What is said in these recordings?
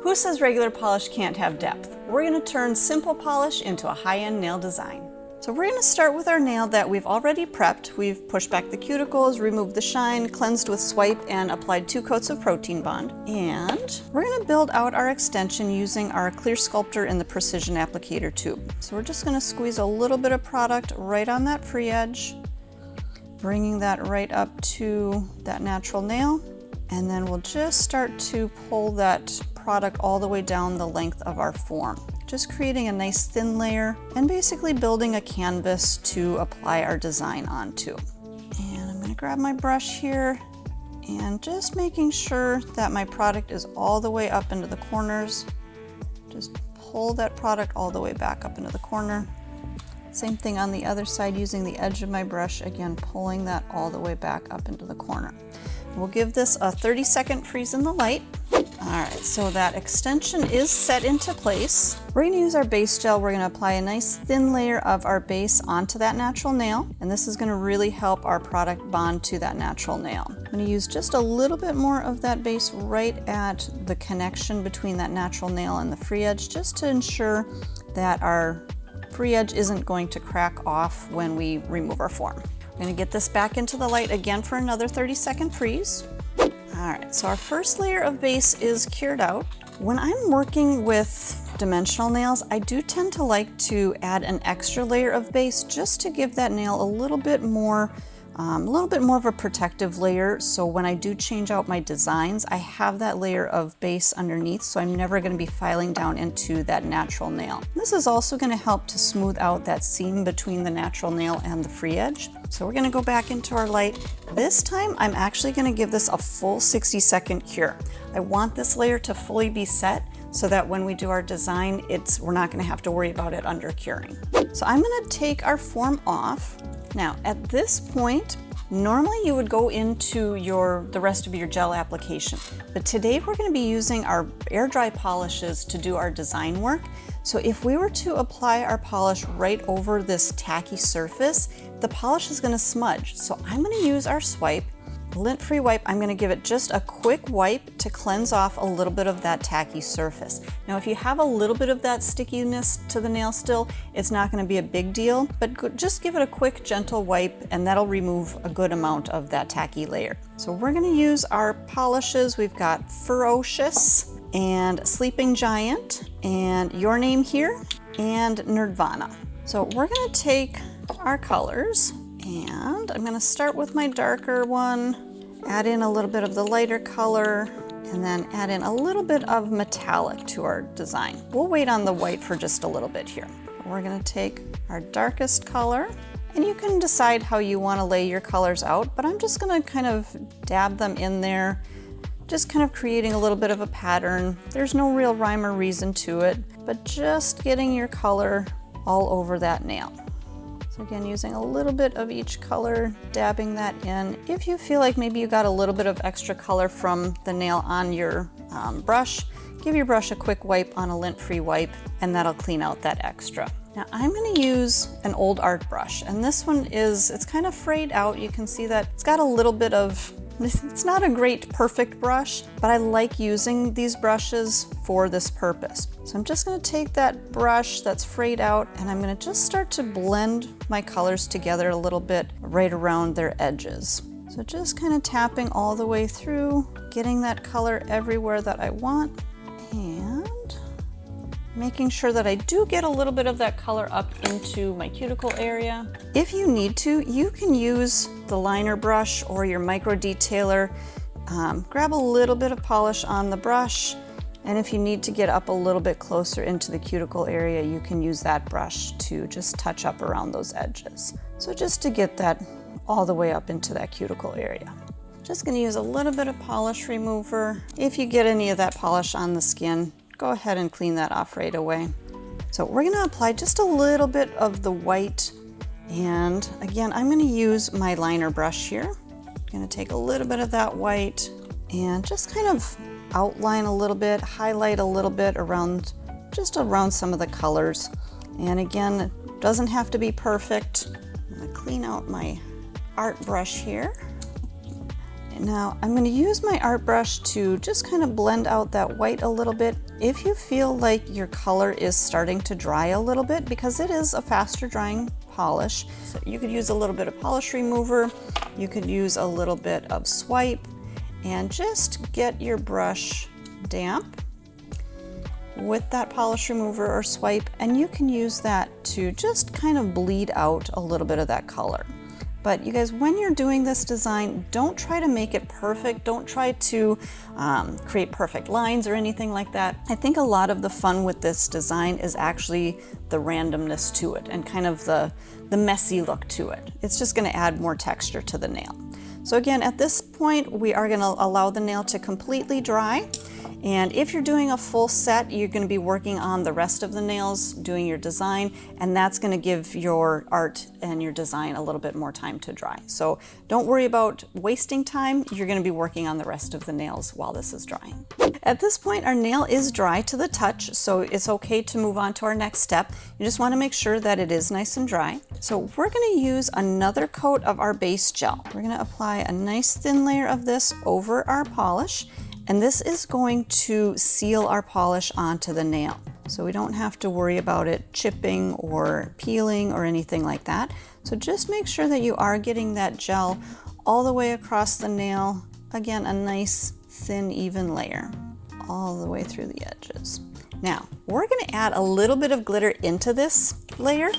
Who says regular polish can't have depth? We're going to turn simple polish into a high-end nail design. So we're going to start with our nail that we've already prepped. We've pushed back the cuticles, removed the shine, cleansed with swipe, and applied 2 coats of protein bond. And we're going to build out our extension using our clear Sculptor in the precision applicator tube. So we're just going to squeeze a little bit of product right on that free edge, bringing that right up to that natural nail. And then we'll just start to pull that product all the way down the length of our form, just creating a nice thin layer and basically building a canvas to apply our design onto. And I'm going to grab my brush here and just making sure that my product is all the way up into the corners. Just pull that product all the way back up into the corner. Same thing on the other side, using the edge of my brush, again pulling that all the way back up into the corner. We'll give this a 30-second freeze in the light. Alright, so that extension is set into place. We're going to use our base gel. We're going to apply a nice thin layer of our base onto that natural nail, and this is going to really help our product bond to that natural nail. I'm going to use just a little bit more of that base right at the connection between that natural nail and the free edge, just to ensure that our free edge isn't going to crack off when we remove our form. I'm going to get this back into the light again for another 30-second freeze. Alright, so our first layer of base is cured out. When I'm working with dimensional nails, I do tend to like to add an extra layer of base just to give that nail a little bit more of a protective layer, so when I do change out my designs, I have that layer of base underneath, so I'm never going to be filing down into that natural nail. This is also going to help to smooth out that seam between the natural nail and the free edge. So we're going to go back into our light. This time I'm actually going to give this a full 60-second cure. I want this layer to fully be set so that when we do our design, we're not going to have to worry about it under curing. So I'm going to take our form off. Now at this point, normally you would go into the rest of your gel application, but today we're going to be using our air dry polishes to do our design work. So if we were to apply our polish right over this tacky surface, the polish is going to smudge. So I'm going to use our swipe, lint-free wipe. I'm going to give it just a quick wipe to cleanse off a little bit of that tacky surface. Now if you have a little bit of that stickiness to the nail still, it's not going to be a big deal, but just give it a quick gentle wipe and that'll remove a good amount of that tacky layer. So we're going to use our polishes. We've got Fur-o-cious and Sleeping Giant and Your Name Here and Nerdvana. So we're going to take our colors, and I'm going to start with my darker one, add in a little bit of the lighter color, and then add in a little bit of metallic to our design. We'll wait on the white for just a little bit here. We're going to take our darkest color, and you can decide how you want to lay your colors out, but I'm just going to kind of dab them in there, just kind of creating a little bit of a pattern. There's no real rhyme or reason to it, but just getting your color all over that nail. So again, using a little bit of each color, dabbing that in. If you feel like maybe you got a little bit of extra color from the nail on your brush, give your brush a quick wipe on a lint-free wipe, and that'll clean out that extra. Now I'm going to use an old art brush, and this one it's kind of frayed out. You can see that it's got a little bit of, it's not a great perfect brush, but I like using these brushes for this purpose. So I'm just going to take that brush that's frayed out, and I'm going to just start to blend my colors together a little bit right around their edges. So just kind of tapping all the way through, getting that color everywhere that I want, and making sure that I do get a little bit of that color up into my cuticle area. If you need to, you can use the liner brush or your micro detailer. Grab a little bit of polish on the brush, and if you need to get up a little bit closer into the cuticle area, you can use that brush to just touch up around those edges. So just to get that all the way up into that cuticle area. Just going to use a little bit of polish remover. If you get any of that polish on the skin, go ahead and clean that off right away. So we're going to apply just a little bit of the white, and again I'm going to use my liner brush here. I'm going to take a little bit of that white and just kind of outline a little bit, highlight a little bit around some of the colors. And again, it doesn't have to be perfect. I'm going to clean out my art brush here. Now I'm going to use my art brush to just kind of blend out that white a little bit. If you feel like your color is starting to dry a little bit, because it is a faster drying polish, so you could use a little bit of polish remover, you could use a little bit of swipe, and just get your brush damp with that polish remover or swipe, and you can use that to just kind of bleed out a little bit of that color. But you guys, when you're doing this design, don't try to make it perfect. Don't try to create perfect lines or anything like that. I think a lot of the fun with this design is actually the randomness to it and kind of the messy look to it. It's just going to add more texture to the nail. So again, at this point, we are going to allow the nail to completely dry. And if you're doing a full set, you're going to be working on the rest of the nails, doing your design, and that's going to give your art and your design a little bit more time to dry. So don't worry about wasting time. You're going to be working on the rest of the nails while this is drying. At this point, our nail is dry to the touch, so it's okay to move on to our next step. You just want to make sure that it is nice and dry. So we're going to use another coat of our base gel. We're going to apply a nice thin layer of this over our polish. And this is going to seal our polish onto the nail. So we don't have to worry about it chipping or peeling or anything like that. So just make sure that you are getting that gel all the way across the nail. Again, a nice thin, even layer all the way through the edges. Now, we're going to add a little bit of glitter into this layer.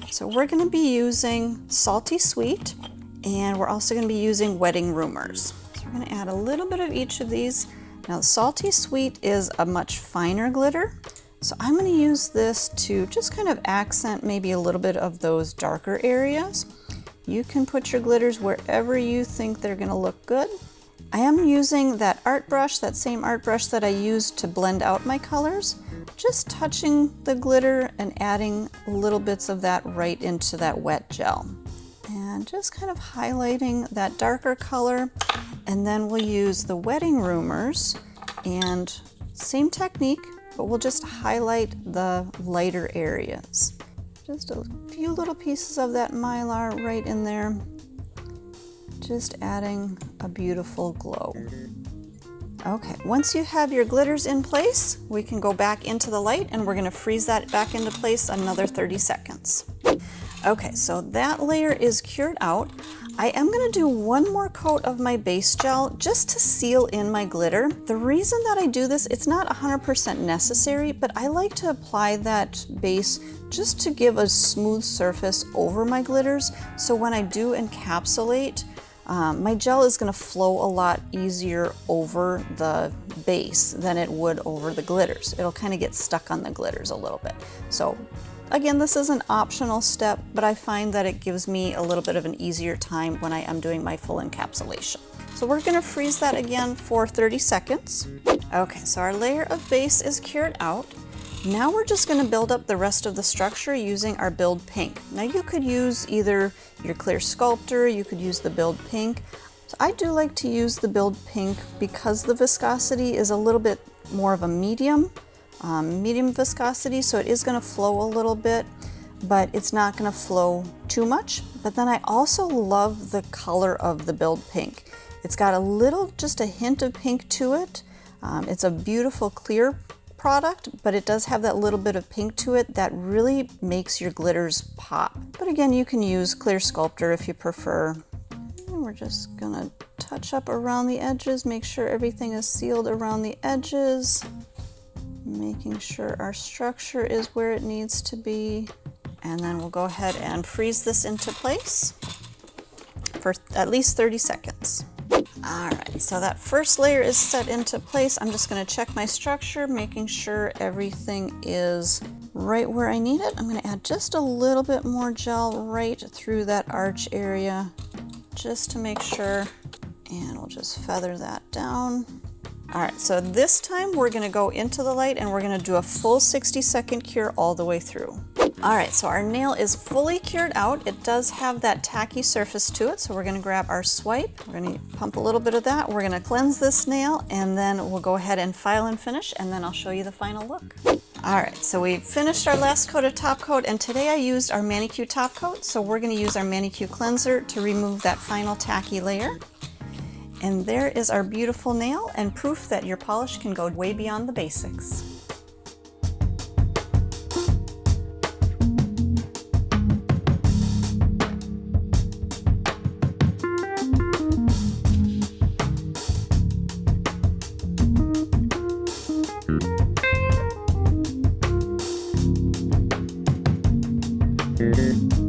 So we're going to be using Salty Sweet, and we're also going to be using Wedding Rumors. I'm going to add a little bit of each of these. Now the Salty Sweet is a much finer glitter, so I'm going to use this to just kind of accent maybe a little bit of those darker areas. You can put your glitters wherever you think they're going to look good. I am using that art brush, that same art brush that I used to blend out my colors, just touching the glitter and adding little bits of that right into that wet gel. And just kind of highlighting that darker color, and then we'll use the Wedding Rumors, and same technique, but we'll just highlight the lighter areas. Just a few little pieces of that mylar right in there, just adding a beautiful glow. Okay, once you have your glitters in place, we can go back into the light, and we're going to freeze that back into place another 30 seconds. Okay, so that layer is cured out. I am going to do one more coat of my base gel just to seal in my glitter. The reason that I do this, it's not 100% necessary, but I like to apply that base just to give a smooth surface over my glitters. So when I do encapsulate, my gel is going to flow a lot easier over the base than it would over the glitters. It'll kind of get stuck on the glitters a little bit. So again, this is an optional step, but I find that it gives me a little bit of an easier time when I am doing my full encapsulation. So we're going to freeze that again for 30 seconds. Okay, so our layer of base is cured out. Now we're just going to build up the rest of the structure using our Build Pink. Now you could use either your clear Sculptor, you could use the Build Pink. So I do like to use the Build Pink because the viscosity is a little bit more of a medium viscosity, so it is going to flow a little bit, but it's not going to flow too much. But then I also love the color of the Build Pink. It's got a little, just a hint of pink to it. It's a beautiful clear product, but it does have that little bit of pink to it that really makes your glitters pop. But again, you can use clear Sculptor if you prefer. And we're just gonna touch up around the edges, make sure everything is sealed around the edges, making sure our structure is where it needs to be. And then we'll go ahead and freeze this into place for at least 30 seconds. All right, so that first layer is set into place. I'm just going to check my structure, making sure everything is right where I need it. I'm going to add just a little bit more gel right through that arch area, just to make sure, and we'll just feather that down. All right, so this time we're going to go into the light and we're going to do a full 60-second cure all the way through. All right, so our nail is fully cured out. It does have that tacky surface to it, so we're going to grab our swipe. We're going to pump a little bit of that. We're going to cleanse this nail, and then we'll go ahead and file and finish, and then I'll show you the final look. All right, so we finished our last coat of top coat, and today I used our manicure top coat, so we're going to use our manicure cleanser to remove that final tacky layer. And there is our beautiful nail and proof that your polish can go way beyond the basics. Mm-hmm.